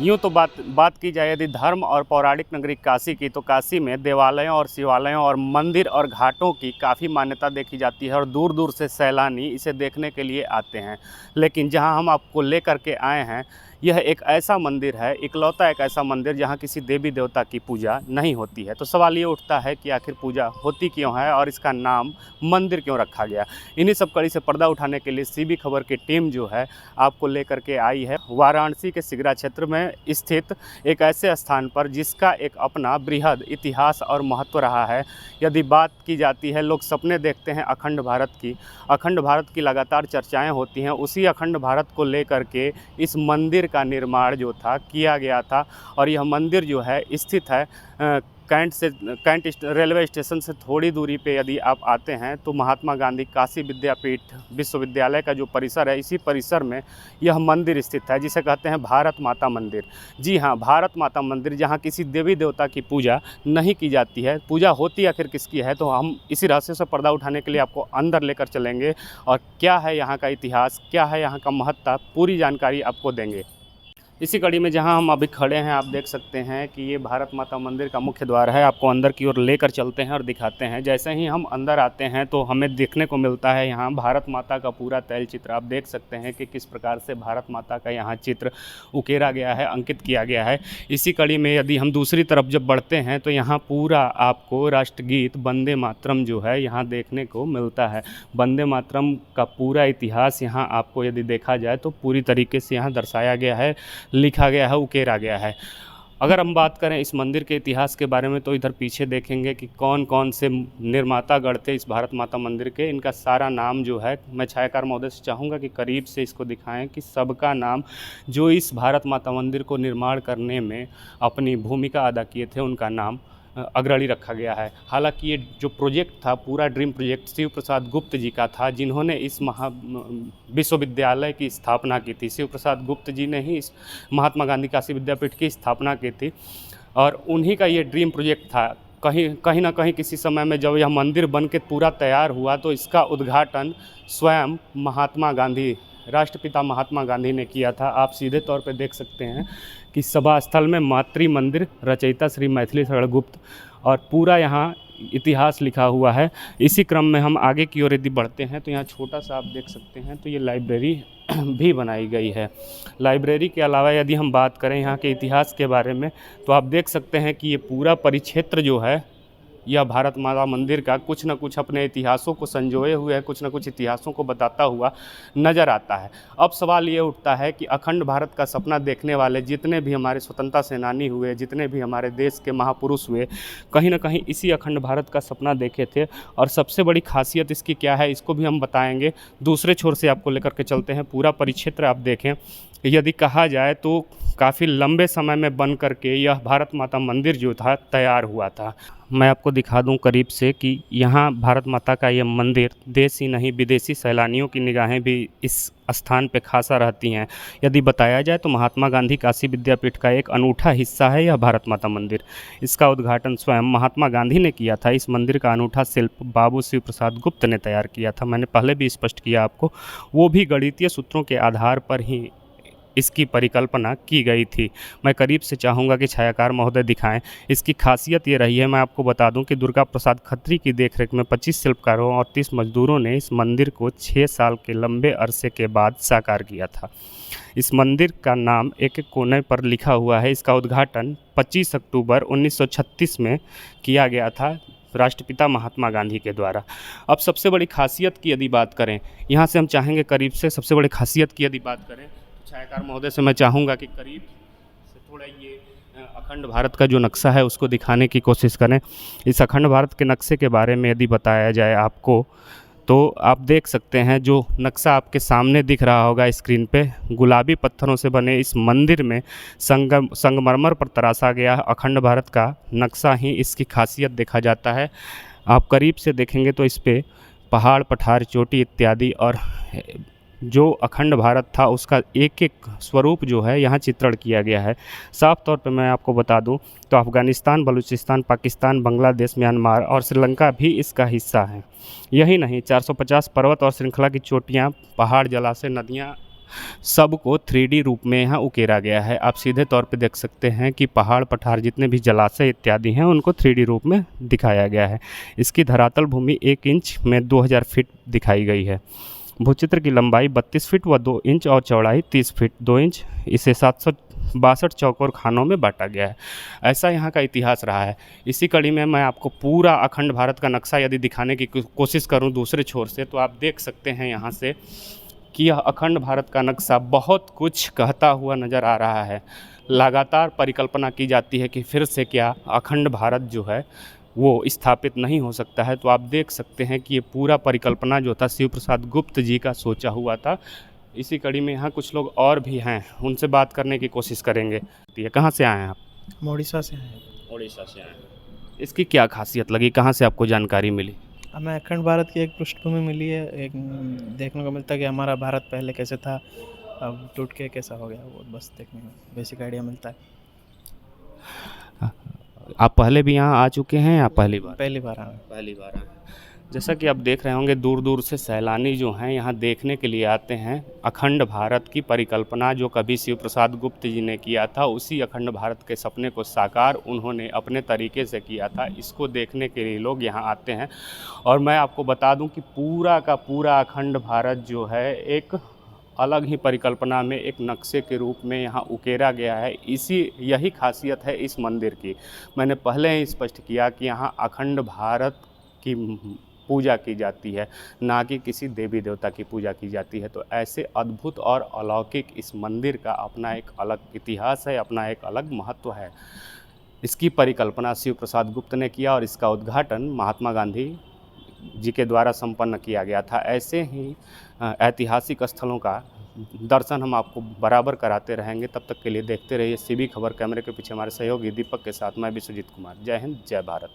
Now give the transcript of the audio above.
यूँ तो बात की जाए यदि धर्म और पौराणिक नगरी काशी की, तो काशी में देवालयों और शिवालयों और मंदिर और घाटों की काफ़ी मान्यता देखी जाती है और दूर दूर से सैलानी इसे देखने के लिए आते हैं। लेकिन जहां हम आपको लेकर के आए हैं, यह एक ऐसा मंदिर है, इकलौता एक ऐसा मंदिर जहां किसी देवी देवता की पूजा नहीं होती है। तो सवाल ये उठता है कि आखिर पूजा होती क्यों है और इसका नाम मंदिर क्यों रखा गया। इन्हीं सब कड़ी से पर्दा उठाने के लिए सीबी खबर की टीम जो है आपको लेकर के आई है वाराणसी के सिगरा क्षेत्र में स्थित एक ऐसे स्थान पर जिसका एक अपना बृहद इतिहास और महत्व रहा है। यदि बात की जाती है, लोग सपने देखते हैं अखंड भारत की लगातार चर्चाएं होती हैं। उसी अखंड भारत को लेकर के इस मंदिर का निर्माण जो था किया गया था और यह मंदिर जो है स्थित है कैंट रेलवे स्टेशन से थोड़ी दूरी पे यदि आप आते हैं तो महात्मा गांधी काशी विद्यापीठ विश्वविद्यालय का जो परिसर है, इसी परिसर में यह मंदिर स्थित है जिसे कहते हैं भारत माता मंदिर। जी हाँ, भारत माता मंदिर, जहाँ किसी देवी देवता की पूजा नहीं की जाती है। पूजा होती आखिर किसकी है, तो हम इसी रहस्य से पर्दा उठाने के लिए आपको अंदर लेकर चलेंगे और क्या है यहाँ का इतिहास, क्या है यहाँ का महत्व, पूरी जानकारी आपको देंगे। इसी कड़ी में जहां हम अभी खड़े हैं, आप देख सकते हैं कि ये भारत माता मंदिर का मुख्य द्वार है। आपको अंदर की ओर लेकर चलते हैं और दिखाते हैं। जैसे ही हम अंदर आते हैं तो हमें देखने को मिलता है यहाँ भारत माता का पूरा तैल चित्र। आप देख सकते हैं कि किस प्रकार से भारत माता का यहाँ चित्र उकेरा गया है, अंकित किया गया है। इसी कड़ी में यदि हम दूसरी तरफ जब बढ़ते हैं तो यहाँ पूरा आपको राष्ट्रगीत वंदे मातरम जो है यहाँ देखने को मिलता है। वंदे मातरम का पूरा इतिहास यहाँ आपको यदि देखा जाए तो पूरी तरीके से यहाँ दर्शाया गया है, लिखा गया है, उकेरा गया है। अगर हम बात करें इस मंदिर के इतिहास के बारे में तो इधर पीछे देखेंगे कि कौन कौन से निर्मातागण थे इस भारत माता मंदिर के। इनका सारा नाम जो है, मैं छायाकार महोदय से चाहूँगा कि करीब से इसको दिखाएं कि सबका नाम जो इस भारत माता मंदिर को निर्माण करने में अपनी भूमिका अदा किए थे, उनका नाम अग्रणी रखा गया है। हालांकि ये जो प्रोजेक्ट था, पूरा ड्रीम प्रोजेक्ट शिव प्रसाद गुप्त जी का था, जिन्होंने इस विश्वविद्यालय की स्थापना की थी। शिव प्रसाद गुप्त जी ने ही इस महात्मा गांधी काशी विद्यापीठ की स्थापना की थी और उन्हीं का ये ड्रीम प्रोजेक्ट था। कहीं ना कहीं किसी समय में जब यह मंदिर बन के पूरा तैयार हुआ तो इसका उद्घाटन स्वयं महात्मा गांधी, राष्ट्रपिता महात्मा गांधी ने किया था। आप सीधे तौर पे देख सकते हैं कि सभा स्थल में मातृ मंदिर रचयिता श्री मैथिली शरण गुप्त और पूरा यहाँ इतिहास लिखा हुआ है। इसी क्रम में हम आगे की ओर यदि बढ़ते हैं तो यहाँ छोटा सा आप देख सकते हैं तो ये लाइब्रेरी भी बनाई गई है। लाइब्रेरी के अलावा यदि हम बात करें यहाँ के इतिहास के बारे में तो आप देख सकते हैं कि ये पूरा परिक्षेत्र जो है यह भारत माता मंदिर का कुछ न कुछ अपने इतिहासों को संजोए हुए है, कुछ न कुछ इतिहासों को बताता हुआ नज़र आता है। अब सवाल ये उठता है कि अखंड भारत का सपना देखने वाले जितने भी हमारे स्वतंत्रता सेनानी हुए, जितने भी हमारे देश के महापुरुष हुए, कहीं ना कहीं इसी अखंड भारत का सपना देखे थे। और सबसे बड़ी खासियत इसकी क्या है, इसको भी हम बताएंगे। दूसरे छोर से आपको लेकर के चलते हैं। पूरा परिक्षेत्र आप देखें, यदि कहा जाए तो काफ़ी लंबे समय में बन करके यह भारत माता मंदिर जो था तैयार हुआ था। मैं आपको दिखा दूं करीब से कि यहाँ भारत माता का यह मंदिर देश ही नहीं विदेशी सैलानियों की निगाहें भी इस स्थान पे खासा रहती हैं। यदि बताया जाए तो महात्मा गांधी काशी विद्यापीठ का एक अनूठा हिस्सा है यह भारत माता मंदिर। इसका उद्घाटन स्वयं महात्मा गांधी ने किया था। इस मंदिर का अनूठा शिल्प बाबू शिव प्रसाद गुप्त ने तैयार किया था। मैंने पहले भी स्पष्ट किया आपको, वो भी गणितीय सूत्रों के आधार पर ही इसकी परिकल्पना की गई थी। मैं करीब से चाहूँगा कि छायाकार महोदय दिखाएं। इसकी खासियत ये रही है, मैं आपको बता दूं कि दुर्गा प्रसाद खत्री की देखरेख में 25 शिल्पकारों और 30 मजदूरों ने इस मंदिर को 6 साल के लंबे अरसे के बाद साकार किया था। इस मंदिर का नाम एक एक कोने पर लिखा हुआ है। इसका उद्घाटन 25 अक्टूबर 1936 में किया गया था राष्ट्रपिता महात्मा गांधी के द्वारा। अब सबसे बड़ी खासियत की यदि बात करें, यहाँ से हम चाहेंगे करीब से सबसे बड़ी खासियत की यदि बात करें, छायाकार महोदय से मैं चाहूँगा कि करीब से थोड़ा ये अखंड भारत का जो नक्शा है उसको दिखाने की कोशिश करें। इस अखंड भारत के नक्शे के बारे में यदि बताया जाए आपको तो आप देख सकते हैं, जो नक्शा आपके सामने दिख रहा होगा स्क्रीन पे, गुलाबी पत्थरों से बने इस मंदिर में संगमरमर पर तराशा गया अखंड भारत का नक्शा ही इसकी खासियत देखा जाता है। आप करीब से देखेंगे तो इस पे पहाड़, पठार, चोटी इत्यादि और जो अखंड भारत था उसका एक एक स्वरूप जो है यहाँ चित्रण किया गया है। साफ तौर पे मैं आपको बता दूं तो अफ़गानिस्तान, बलूचिस्तान, पाकिस्तान, बांग्लादेश, म्यांमार और श्रीलंका भी इसका हिस्सा है। यही नहीं, 450 पर्वत और श्रृंखला की चोटियाँ, पहाड़, जलाशय, नदियाँ सबको 3D रूप में यहाँ उकेरा गया है। आप सीधे तौर पे देख सकते हैं कि पहाड़ पठार जितने भी जलाशय इत्यादि हैं उनको 3D रूप में दिखाया गया है। इसकी धरातल भूमि 1 इंच में 2000 फीट दिखाई गई है। भूचित्र की लंबाई 32 फीट व 2 इंच और चौड़ाई 30 फीट 2 इंच। इसे 762 चौकोर खानों में बांटा गया है। ऐसा यहाँ का इतिहास रहा है। इसी कड़ी में मैं आपको पूरा अखंड भारत का नक्शा यदि दिखाने की कोशिश करूँ दूसरे छोर से, तो आप देख सकते हैं यहाँ से कि यह अखंड भारत का नक्शा बहुत कुछ कहता हुआ नज़र आ रहा है। लगातार परिकल्पना की जाती है कि फिर से क्या अखंड भारत जो है वो स्थापित नहीं हो सकता है। तो आप देख सकते हैं कि ये पूरा परिकल्पना जो था शिव प्रसाद गुप्त जी का सोचा हुआ था। इसी कड़ी में यहाँ कुछ लोग और भी हैं, उनसे बात करने की कोशिश करेंगे। ये कहाँ से आए हैं आप? हम उड़ीसा से हैं। उड़ीसा से आए हैं। इसकी क्या खासियत लगी, कहाँ से आपको जानकारी मिली? हमें अखंड भारत की एक पृष्ठभूमि मिली है, एक देखने को मिलता है कि हमारा भारत पहले कैसे था, अब टूट के कैसा हो गया, वो बस देखने में बेसिक आइडिया मिलता है। आप पहले भी यहाँ आ चुके हैं या पहली बार? पहली बार आए। पहली बार आए। जैसा कि आप देख रहे होंगे दूर दूर से सैलानी जो हैं यहाँ देखने के लिए आते हैं। अखंड भारत की परिकल्पना जो कभी शिव प्रसाद गुप्त जी ने किया था, उसी अखंड भारत के सपने को साकार उन्होंने अपने तरीके से किया था। इसको देखने के लिए लोग यहाँ आते हैं। और मैं आपको बता दूं कि पूरा का पूरा अखंड भारत जो है एक अलग ही परिकल्पना में एक नक्शे के रूप में यहाँ उकेरा गया है। यही खासियत है इस मंदिर की। मैंने पहले ही स्पष्ट किया कि यहाँ अखंड भारत की पूजा की जाती है, ना कि किसी देवी देवता की पूजा की जाती है। तो ऐसे अद्भुत और अलौकिक इस मंदिर का अपना एक अलग इतिहास है, अपना एक अलग महत्व है। इसकी परिकल्पना शिव प्रसाद गुप्त ने किया और इसका उद्घाटन महात्मा गांधी जी के द्वारा संपन्न किया गया था। ऐसे ही ऐतिहासिक स्थलों का दर्शन हम आपको बराबर कराते रहेंगे। तब तक के लिए देखते रहिए सीबी खबर। कैमरे के पीछे हमारे सहयोगी दीपक के साथ मैं विश्वजीत कुमार। जय हिंद, जय भारत।